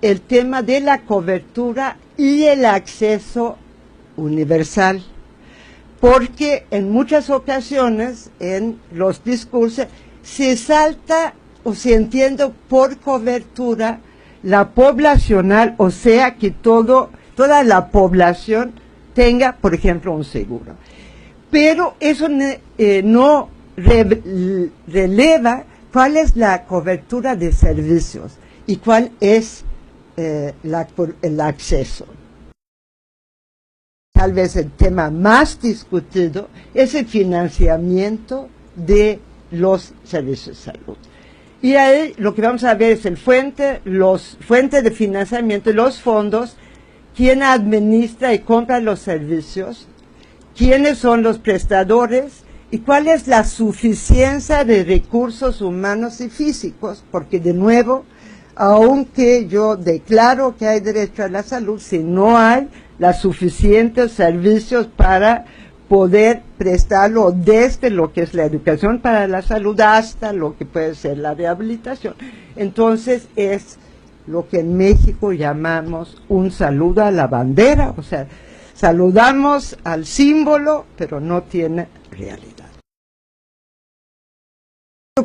el tema de la cobertura y el acceso universal, porque en muchas ocasiones en los discursos se salta o se entiende por cobertura la poblacional, o sea que toda la población tenga, por ejemplo, un seguro. Pero eso no releva cuál es la cobertura de servicios y cuál es el acceso. Tal vez el tema más discutido es el financiamiento de los servicios de salud. Y ahí lo que vamos a ver es los fuentes de financiamiento, los fondos, quién administra y compra los servicios, quiénes son los prestadores y cuál es la suficiencia de recursos humanos y físicos, porque de nuevo, aunque yo declaro que hay derecho a la salud, si no hay los suficientes servicios para poder prestarlo desde lo que es la educación para la salud hasta lo que puede ser la rehabilitación, entonces es lo que en México llamamos un saludo a la bandera, o sea, saludamos al símbolo, pero no tiene realidad.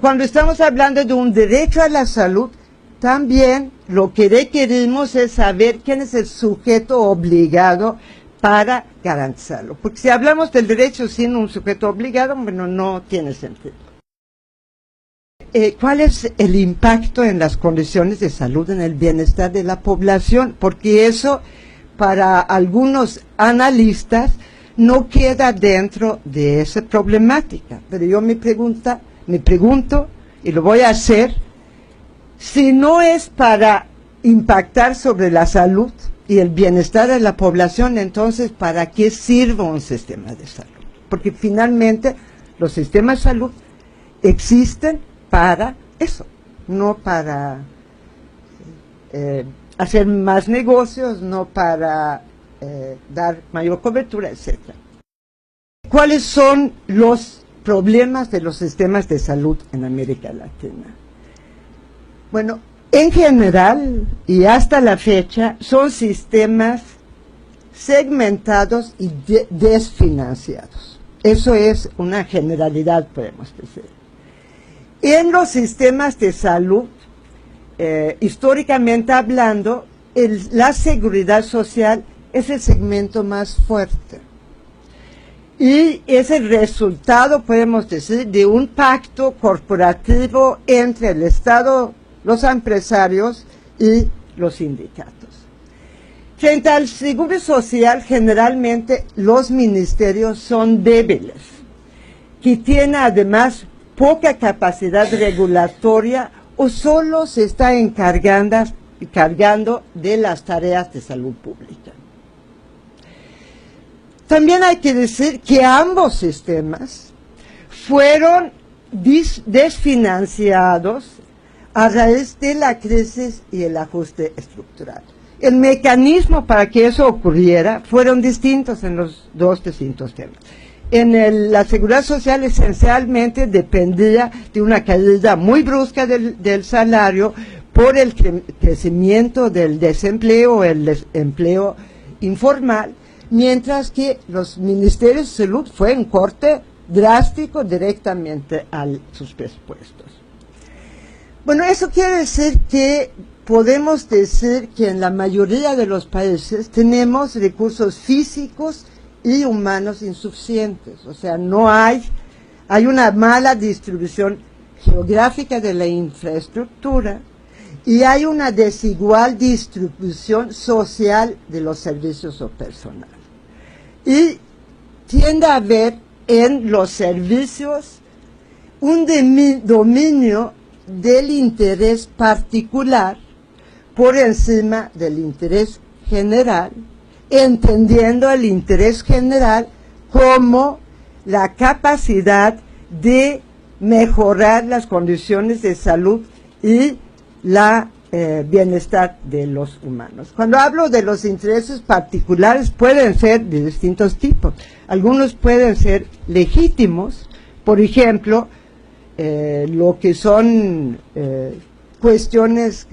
Cuando estamos hablando de un derecho a la salud, también lo que requerimos es saber quién es el sujeto obligado para garantizarlo. Porque si hablamos del derecho sin un sujeto obligado, bueno, no tiene sentido. ¿Cuál es el impacto en las condiciones de salud, en el bienestar de la población? Porque eso, para algunos analistas, no queda dentro de esa problemática. Pero yo me pregunto, y lo voy a hacer, si no es para impactar sobre la salud y el bienestar de la población, entonces, ¿para qué sirve un sistema de salud? Porque finalmente los sistemas de salud existen para eso, no para hacer más negocios, no para dar mayor cobertura, etc. ¿Cuáles son los problemas de los sistemas de salud en América Latina? Bueno, en general y hasta la fecha son sistemas segmentados y desfinanciados. Eso es una generalidad, podemos decir. En los sistemas de salud, históricamente hablando, la seguridad social es el segmento más fuerte. Y es el resultado, podemos decir, de un pacto corporativo entre el Estado, los empresarios y los sindicatos. Frente al seguro social, generalmente los ministerios son débiles, que tienen además poca capacidad regulatoria o solo se está encargando de las tareas de salud pública. También hay que decir que ambos sistemas fueron desfinanciados a raíz de la crisis y el ajuste estructural. El mecanismo para que eso ocurriera fueron distintos en los dos distintos temas. La seguridad social esencialmente dependía de una caída muy brusca del salario por el crecimiento del desempleo, el empleo informal, mientras que los ministerios de salud fue un corte drástico directamente a sus presupuestos. Bueno, eso quiere decir que podemos decir que en la mayoría de los países tenemos recursos físicos y humanos insuficientes, o sea, hay una mala distribución geográfica de la infraestructura y hay una desigual distribución social de los servicios o personal. Y tiende a haber en los servicios un dominio del interés particular por encima del interés general, entendiendo el interés general como la capacidad de mejorar las condiciones de salud y la bienestar de los humanos. Cuando hablo de los intereses particulares, pueden ser de distintos tipos. Algunos pueden ser legítimos, por ejemplo, lo que son cuestiones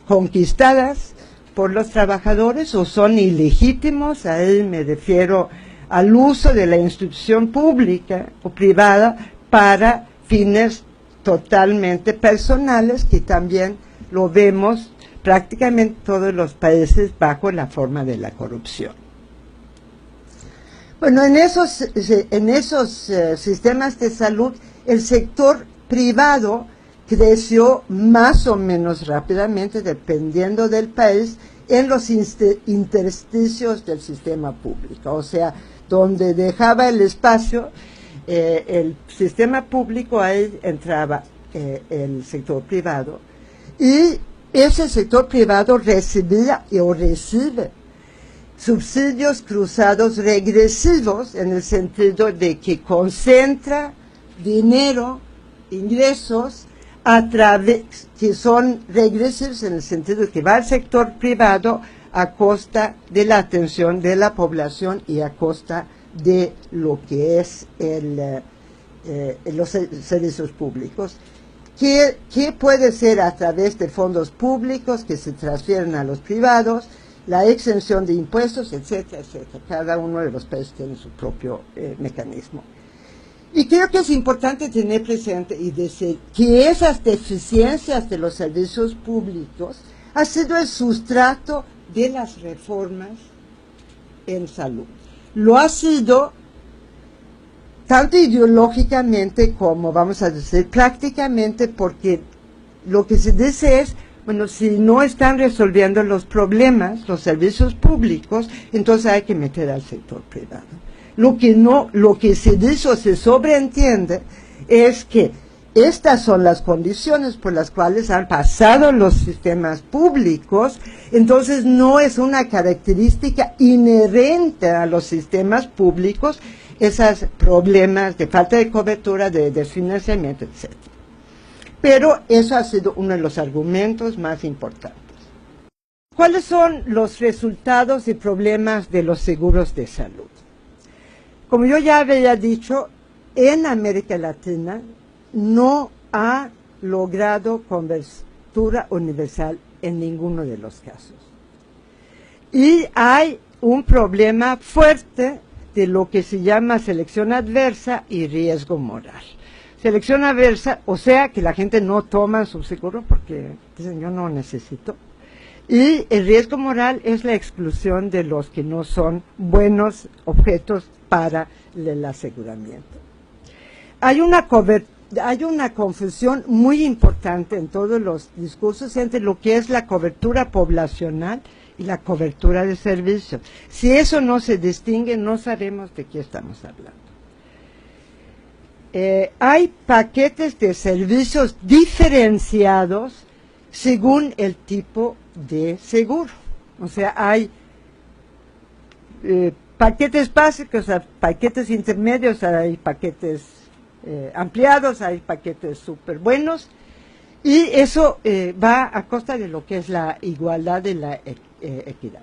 conquistadas, por los trabajadores o son ilegítimos. Ahí me refiero al uso de la institución pública o privada para fines totalmente personales, que también lo vemos prácticamente en todos los países bajo la forma de la corrupción. Bueno, en esos sistemas de salud, el sector privado creció más o menos rápidamente, dependiendo del país, en los intersticios del sistema público, o sea, donde dejaba el espacio el sistema público, ahí entraba el sector privado, y ese sector privado recibía o recibe subsidios cruzados regresivos, en el sentido de que concentra dinero, ingresos, que son regresivos en el sentido de que va al sector privado a costa de la atención de la población y a costa de lo que es los servicios públicos, que puede ser a través de fondos públicos que se transfieren a los privados, la exención de impuestos, etcétera, etcétera. Cada uno de los países tiene su propio mecanismo. Y creo que es importante tener presente y decir que esas deficiencias de los servicios públicos ha sido el sustrato de las reformas en salud. Lo ha sido tanto ideológicamente como, vamos a decir, prácticamente, porque lo que se dice es, bueno, si no están resolviendo los problemas, los servicios públicos, entonces hay que meter al sector privado. Lo que se dice o se sobreentiende es que estas son las condiciones por las cuales han pasado los sistemas públicos, entonces no es una característica inherente a los sistemas públicos esos problemas de falta de cobertura, de desfinanciamiento, etc. Pero eso ha sido uno de los argumentos más importantes. ¿Cuáles son los resultados y problemas de los seguros de salud? Como yo ya había dicho, en América Latina no ha logrado cobertura universal en ninguno de los casos. Y hay un problema fuerte de lo que se llama selección adversa y riesgo moral. Selección adversa, o sea, que la gente no toma su seguro porque dicen yo no necesito. Y el riesgo moral es la exclusión de los que no son buenos objetos para el aseguramiento. Hay una confusión muy importante en todos los discursos entre lo que es la cobertura poblacional y la cobertura de servicios. Si eso no se distingue, no sabemos de qué estamos hablando. Hay paquetes de servicios diferenciados según el tipo de seguro. O sea, hay paquetes básicos, hay paquetes intermedios, hay paquetes ampliados, hay paquetes súper buenos, y eso va a costa de lo que es la igualdad y la equidad.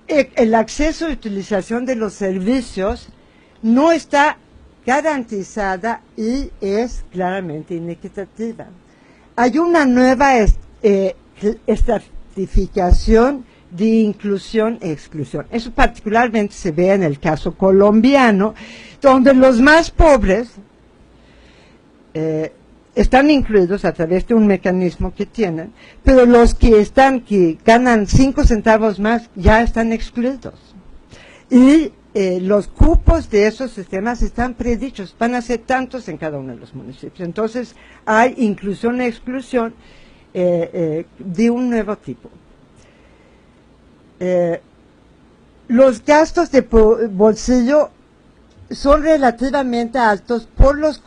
El acceso y utilización de los servicios no está garantizada y es claramente inequitativa. Hay una nueva estratificación de inclusión e exclusión. Eso particularmente se ve en el caso colombiano, donde los más pobres están incluidos a través de un mecanismo que tienen, pero los que ganan 5 centavos más ya están excluidos. Y los cupos de esos sistemas están predichos, van a ser tantos en cada uno de los municipios. Entonces hay inclusión e exclusión de un nuevo tipo. Los gastos de bolsillo son relativamente altos por los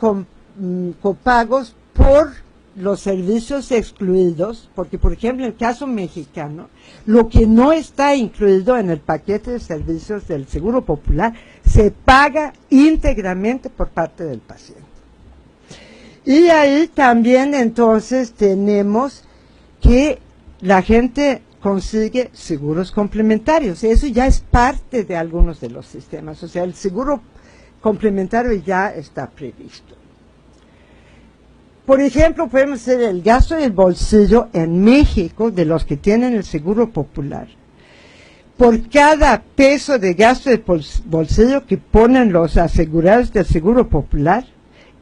copagos por los servicios excluidos, porque por ejemplo en el caso mexicano, lo que no está incluido en el paquete de servicios del Seguro Popular se paga íntegramente por parte del paciente. Y ahí también entonces tenemos que la gente consigue seguros complementarios, eso ya es parte de algunos de los sistemas, o sea, el seguro complementario ya está previsto. Por ejemplo, podemos hacer el gasto del bolsillo en México, de los que tienen el Seguro Popular. Por cada peso de gasto de bolsillo que ponen los asegurados del Seguro Popular,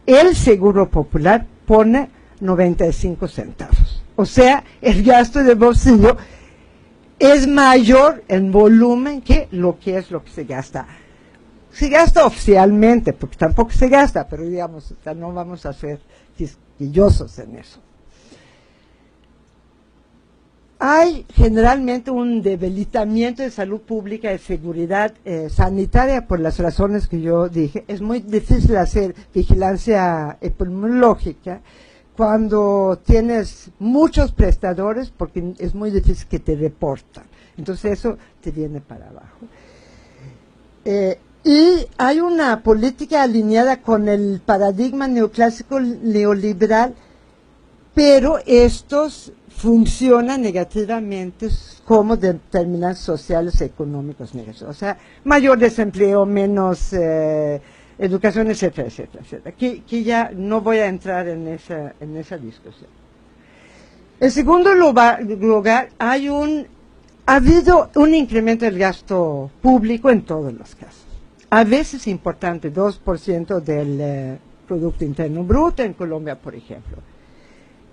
el Seguro Popular pone 95 centavos. O sea, el gasto de bolsillo es mayor en volumen que lo que se gasta. Se gasta oficialmente, porque tampoco se gasta, pero digamos, no vamos a ser quisquillosos en eso. Hay generalmente un debilitamiento de salud pública y seguridad sanitaria por las razones que yo dije. Es muy difícil hacer vigilancia epidemiológica cuando tienes muchos prestadores, porque es muy difícil que te reportan. Entonces eso te viene para abajo. Y hay una política alineada con el paradigma neoclásico neoliberal, pero estos funcionan negativamente como determinantes sociales y económicos negativos. O sea, mayor desempleo, menos educación, etcétera, etcétera, etcétera. Que ya no voy a entrar en esa discusión. En segundo lugar, ha habido un incremento del gasto público en todos los casos. A veces importante, 2% del Producto Interno Bruto en Colombia, por ejemplo.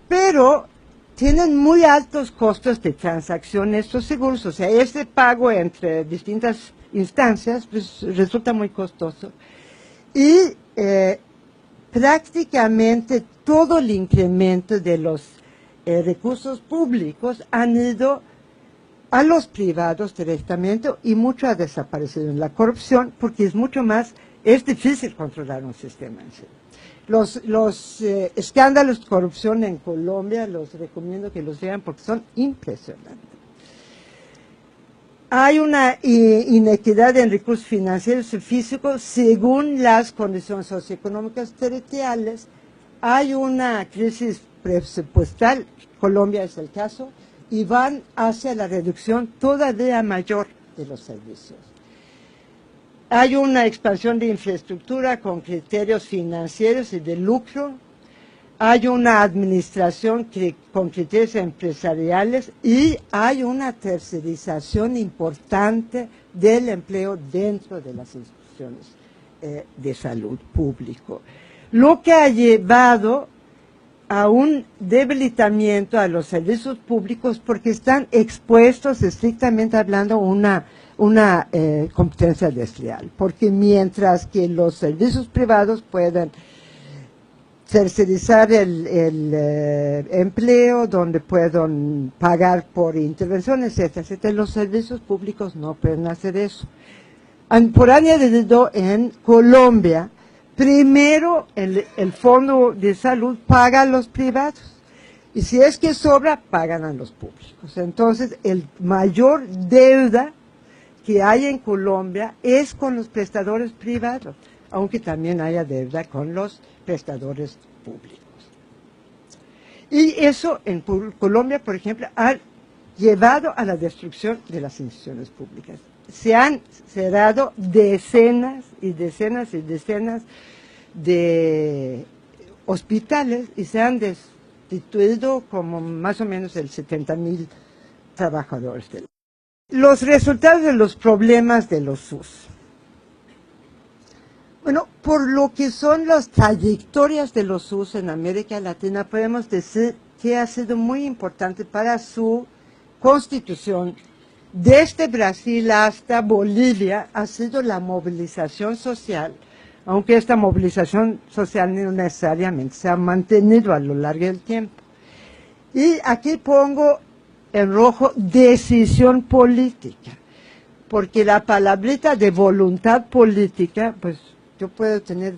Pero tienen muy altos costos de transacción estos seguros, o sea, ese pago entre distintas instancias pues, resulta muy costoso. Y prácticamente todo el incremento de los recursos públicos han ido a los privados directamente y mucho ha desaparecido en la corrupción porque es difícil controlar un sistema en sí. Los escándalos de corrupción en Colombia los recomiendo que los vean porque son impresionantes. Hay una inequidad en recursos financieros y físicos según las condiciones socioeconómicas territoriales. Hay una crisis presupuestal, Colombia es el caso, y van hacia la reducción todavía mayor de los servicios. Hay una expansión de infraestructura con criterios financieros y de lucro. Hay una administración con criterios empresariales y hay una tercerización importante del empleo dentro de las instituciones de salud público. Lo que ha llevado a un debilitamiento a los servicios públicos porque están expuestos, estrictamente hablando, a una competencia desleal. Porque mientras que los servicios privados pueden tercerizar el empleo, donde pueden pagar por intervenciones, etcétera, etcétera, los servicios públicos no pueden hacer eso. Por añadido, en Colombia, primero, el Fondo de Salud paga a los privados. Y si es que sobra, pagan a los públicos. Entonces, el mayor deuda que hay en Colombia es con los prestadores privados, aunque también haya deuda con los prestadores públicos. Y eso en Colombia, por ejemplo, ha llevado a la destrucción de las instituciones públicas. Se han cerrado decenas y decenas y decenas de hospitales y se han destituido como más o menos el 70,000 trabajadores. Los resultados de los problemas de los SUS. Bueno, por lo que son las trayectorias de los SUS en América Latina, podemos decir que ha sido muy importante para su constitución. Desde Brasil hasta Bolivia ha sido la movilización social, aunque esta movilización social no necesariamente se ha mantenido a lo largo del tiempo. Y aquí pongo en rojo decisión política, porque la palabrita de voluntad política, pues yo puedo tener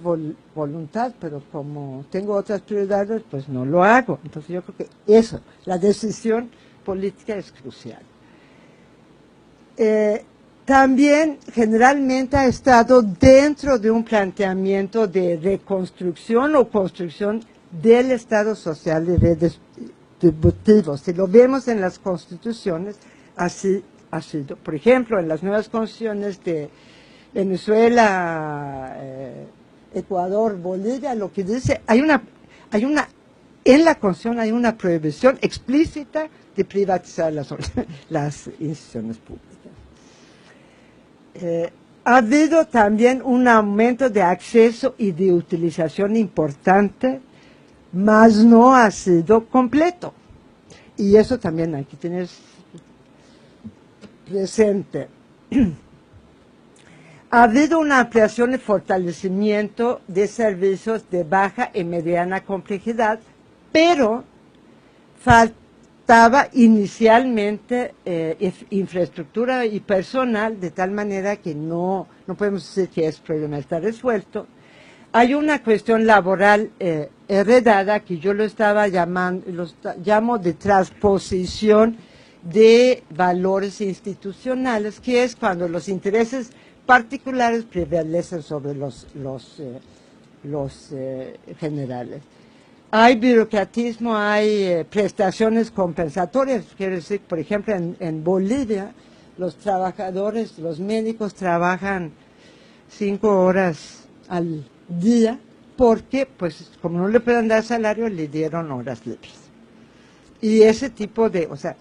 voluntad, pero como tengo otras prioridades, pues no lo hago. Entonces yo creo que eso, la decisión política es crucial. También generalmente ha estado dentro de un planteamiento de reconstrucción o construcción del Estado social y redistributivo. Si lo vemos en las constituciones, así ha sido. Por ejemplo, en las nuevas constituciones de Venezuela, Ecuador, Bolivia, lo que dice, hay una en la Constitución hay una prohibición explícita de privatizar las instituciones públicas. Ha habido también un aumento de acceso y de utilización importante, mas no ha sido completo. Y eso también hay que tener presente. Ha habido una ampliación y fortalecimiento de servicios de baja y mediana complejidad, pero faltaba inicialmente infraestructura y personal, de tal manera que no podemos decir que ese problema está resuelto. Hay una cuestión laboral heredada que yo lo llamo de transposición de valores institucionales, que es cuando los intereses particulares prevalecen sobre los generales. Hay burocratismo, hay prestaciones compensatorias, quiero decir, por ejemplo, en Bolivia, los trabajadores, los médicos trabajan 5 horas al día, porque, pues, como no le pueden dar salario, le dieron horas libres. Y ese tipo de, o sea,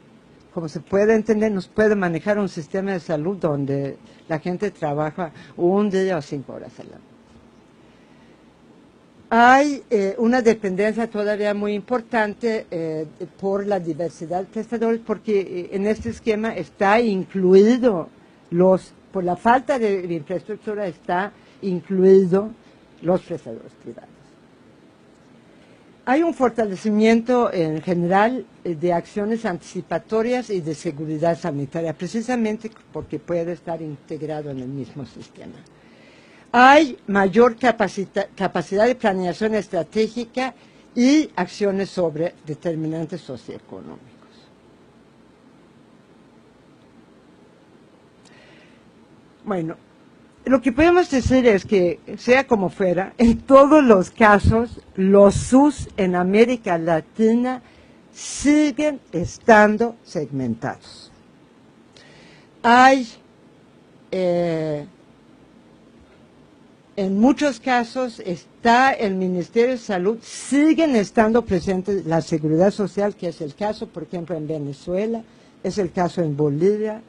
como se puede entender, nos puede manejar un sistema de salud donde la gente trabaja un día o 5 horas al año. Hay una dependencia todavía muy importante por la diversidad de prestadores, porque en este esquema está incluido por la falta de infraestructura está incluido los prestadores privados. Hay un fortalecimiento en general de acciones anticipatorias y de seguridad sanitaria, precisamente porque puede estar integrado en el mismo sistema. Hay mayor capacidad de planeación estratégica y acciones sobre determinantes socioeconómicos. Bueno, lo que podemos decir es que, sea como fuera, en todos los casos, los SUS en América Latina siguen estando segmentados. Hay, en muchos casos, está el Ministerio de Salud, siguen estando presentes la Seguridad Social, que es el caso, por ejemplo, en Venezuela, es el caso en Bolivia,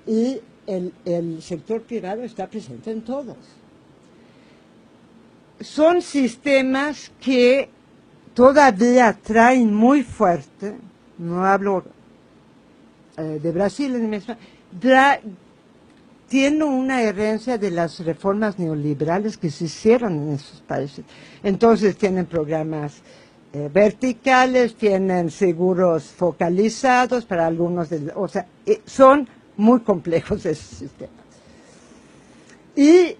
y el sector privado está presente en todos. Son sistemas que todavía traen muy fuerte, no hablo de Brasil en Venezuela, tiene una herencia de las reformas neoliberales que se hicieron en esos países. Entonces tienen programas verticales, tienen seguros focalizados para algunos, o sea, son muy complejos esos sistemas. Y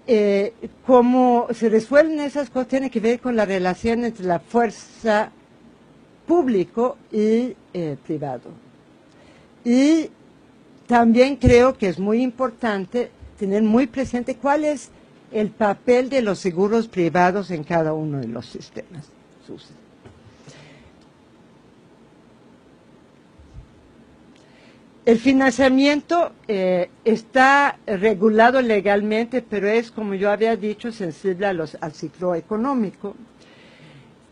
como se resuelven esas cosas, tiene que ver con la relación entre la fuerza público y privado. Y también creo que es muy importante tener muy presente cuál es el papel de los seguros privados en cada uno de los sistemas. El financiamiento está regulado legalmente, pero es, como yo había dicho, sensible al ciclo económico.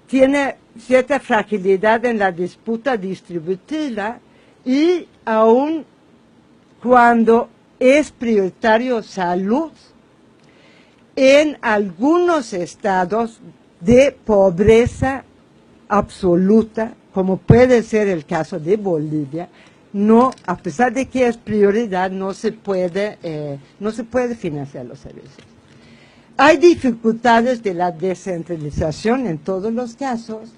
Tiene cierta fragilidad en la disputa distributiva y aún cuando es prioritario salud, en algunos estados de pobreza absoluta, como puede ser el caso de Bolivia, no, a pesar de que es prioridad, no se puede financiar los servicios. Hay dificultades de la descentralización en todos los casos,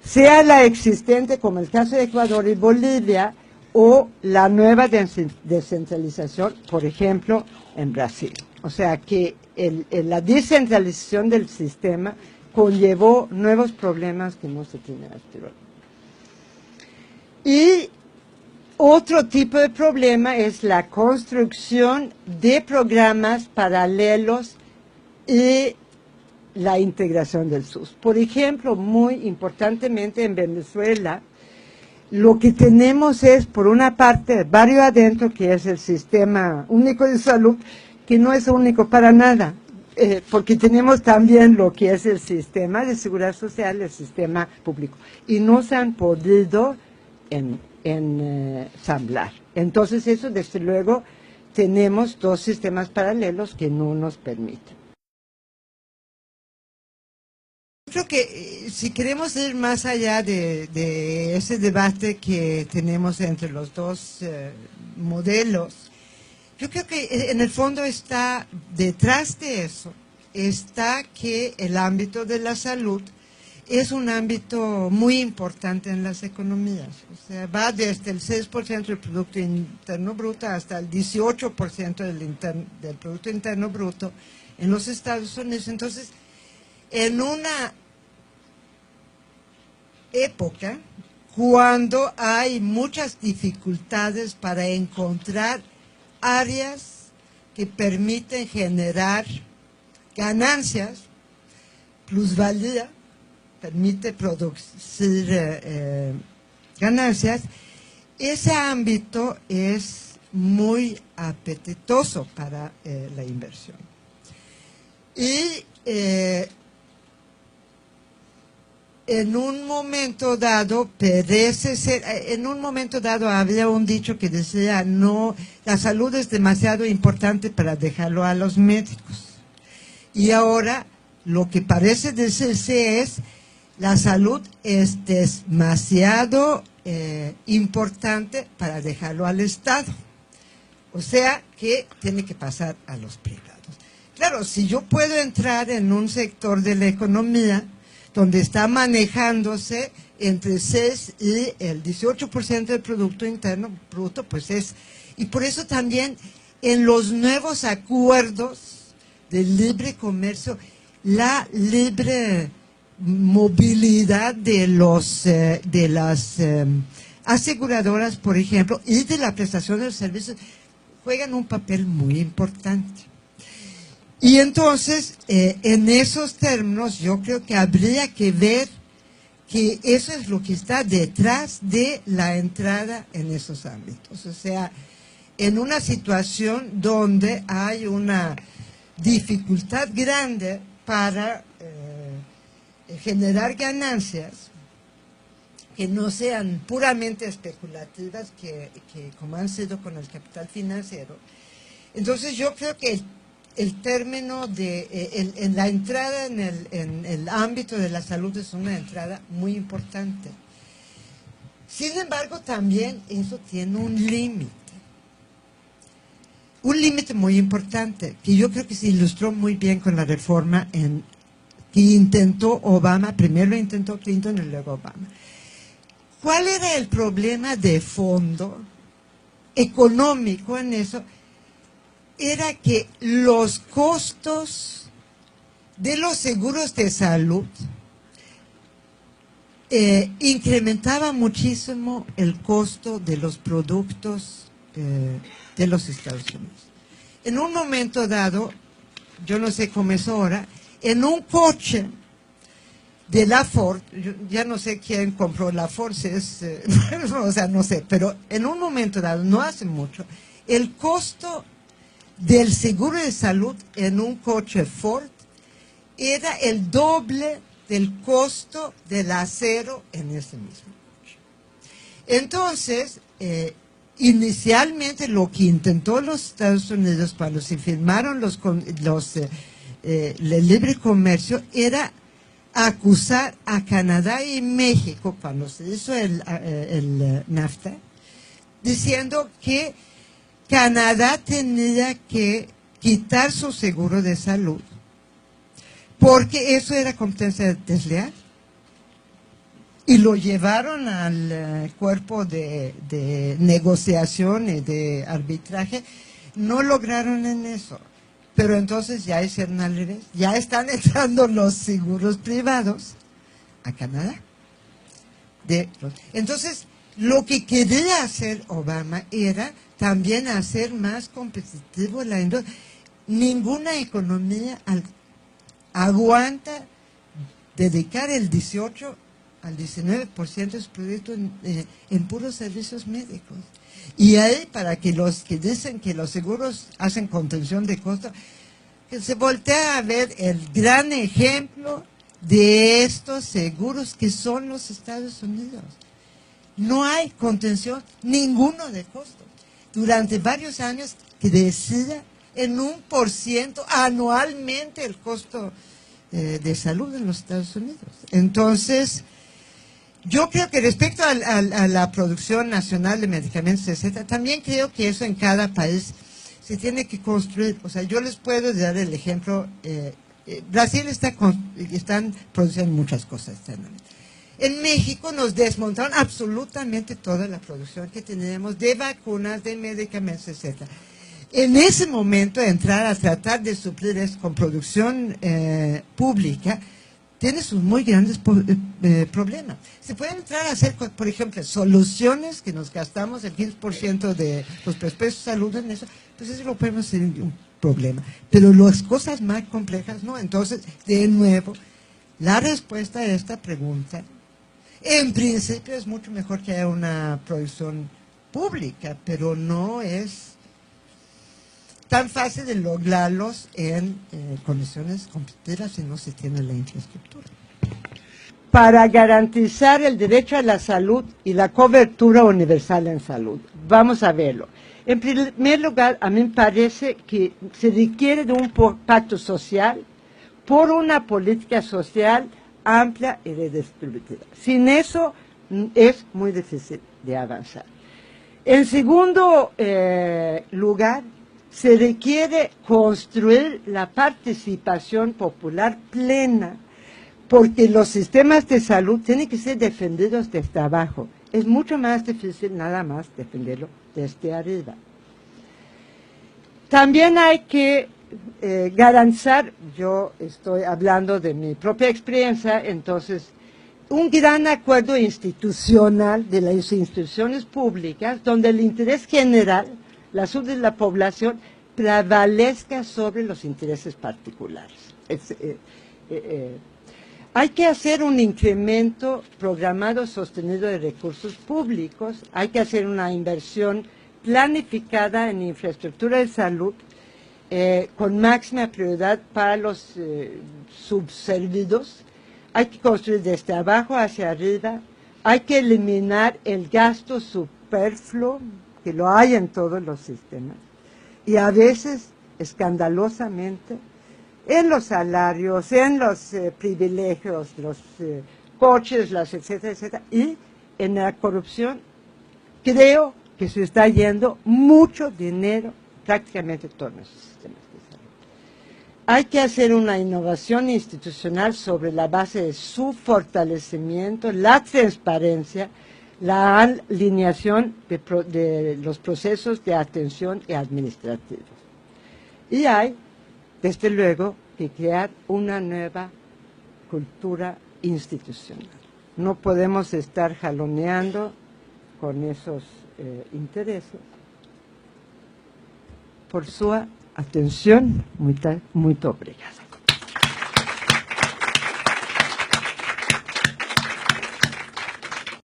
sea la existente, como el caso de Ecuador y Bolivia, o la nueva descentralización, por ejemplo, en Brasil. O sea que la descentralización del sistema conllevó nuevos problemas que no se tenían anteriormente. Y otro tipo de problema es la construcción de programas paralelos y la integración del SUS. Por ejemplo, muy importantemente en Venezuela, lo que tenemos es, por una parte, Barrio Adentro, que es el sistema único de salud, que no es único para nada. porque tenemos también lo que es el sistema de seguridad social, el sistema público, y no se han podido ensamblar. Entonces eso, desde luego, tenemos dos sistemas paralelos que no nos permiten. Creo que si queremos ir más allá de ese debate que tenemos entre los dos modelos, yo creo que en el fondo está, detrás de eso, está que el ámbito de la salud es un ámbito muy importante en las economías. O sea, va desde el 6% del Producto Interno Bruto hasta el 18% del Producto Interno Bruto en los Estados Unidos. Entonces, en una época cuando hay muchas dificultades para encontrar áreas que permiten generar ganancias, plusvalía, permite producir ganancias, ese ámbito es muy apetitoso para la inversión. Y en un momento dado parece ser, en un momento dado había un dicho que decía, no, la salud es demasiado importante para dejarlo a los médicos. Y ahora lo que parece decirse es, la salud es demasiado importante para dejarlo al Estado. O sea que tiene que pasar a los privados. Claro, si yo puedo entrar en un sector de la economía donde está manejándose entre 6 y el 18% del Producto Interno Bruto, pues es, y por eso también en los nuevos acuerdos de libre comercio, la libre movilidad de las aseguradoras, por ejemplo, y de la prestación de los servicios, juegan un papel muy importante. Y entonces, en esos términos, yo creo que habría que ver que eso es lo que está detrás de la entrada en esos ámbitos. O sea, en una situación donde hay una dificultad grande para generar ganancias que no sean puramente especulativas, que como han sido con el capital financiero. Entonces yo creo que el término de la entrada en el ámbito de la salud es una entrada muy importante. Sin embargo, también eso tiene un límite muy importante, que yo creo que se ilustró muy bien con la reforma que intentó Obama. Primero lo intentó Clinton y luego Obama. ¿Cuál era el problema de fondo económico en eso? Era que los costos de los seguros de salud incrementaban muchísimo el costo de los productos de los Estados Unidos. En un momento dado, yo no sé cómo es ahora, en un coche de la Ford, yo ya no sé quién compró la Ford, o sea, no sé, pero en un momento dado, no hace mucho, el costo del seguro de salud en un coche Ford era el doble del costo del acero en ese mismo coche. Entonces, inicialmente lo que intentó los Estados Unidos cuando se firmaron el libre comercio era acusar a Canadá y México cuando se hizo el NAFTA, diciendo que Canadá tenía que quitar su seguro de salud porque eso era competencia desleal. Y lo llevaron al cuerpo de negociación y de arbitraje. No lograron en eso. Pero entonces ya hicieron al revés. Ya están entrando los seguros privados a Canadá. Entonces, lo que quería hacer Obama era también hacer más competitivo la industria. Ninguna economía aguanta dedicar el 18 al 19% de su producto en puros servicios médicos. Y ahí, para que los que dicen que los seguros hacen contención de costos, que se voltea a ver el gran ejemplo de estos seguros que son los Estados Unidos. No hay contención ninguno de costo. Durante varios años crecía en 1% anualmente el costo de salud en los Estados Unidos. Entonces, yo creo que respecto a la producción nacional de medicamentos, etcétera, también creo que eso en cada país se tiene que construir. O sea, yo les puedo dar el ejemplo. Brasil están produciendo muchas cosas externamente. En México nos desmontaron absolutamente toda la producción que tenemos de vacunas, de medicamentos, etcétera. En ese momento, entrar a tratar de suplir eso con producción pública tiene sus muy grandes problemas. Se pueden entrar a hacer, por ejemplo, soluciones que nos gastamos el 15% de los presupuestos de salud en eso, pues eso lo podemos hacer un problema. Pero las cosas más complejas no. Entonces, de nuevo, la respuesta a esta pregunta, en principio es mucho mejor que haya una producción pública, pero no es tan fácil de lograrlos en condiciones competitivas si no se tiene la infraestructura. Para garantizar el derecho a la salud y la cobertura universal en salud, vamos a verlo. En primer lugar, a mí me parece que se requiere de un pacto social por una política social amplia y redistributiva. Sin eso es muy difícil de avanzar. En segundo lugar, se requiere construir la participación popular plena, porque los sistemas de salud tienen que ser defendidos desde abajo. Es mucho más difícil nada más defenderlo desde arriba. También hay que garantizar, yo estoy hablando de mi propia experiencia, entonces, un gran acuerdo institucional de las instituciones públicas, donde el interés general, la salud de la población, prevalezca sobre los intereses particulares. Hay que hacer un incremento programado sostenido de recursos públicos, hay que hacer una inversión planificada en infraestructura de salud, con máxima prioridad para los subservidos. Hay que construir desde abajo hacia arriba, hay que eliminar el gasto superfluo, que lo hay en todos los sistemas, y a veces, escandalosamente, en los salarios, en los privilegios, los coches, las etcétera, etcétera, y en la corrupción, creo que se está yendo mucho dinero prácticamente todos los sistemas de salud. Hay que hacer una innovación institucional sobre la base de su fortalecimiento, la transparencia, la alineación de los procesos de atención y administrativos. Y hay, desde luego, que crear una nueva cultura institucional. No podemos estar jaloneando con esos intereses. Por su atención, muito obrigada.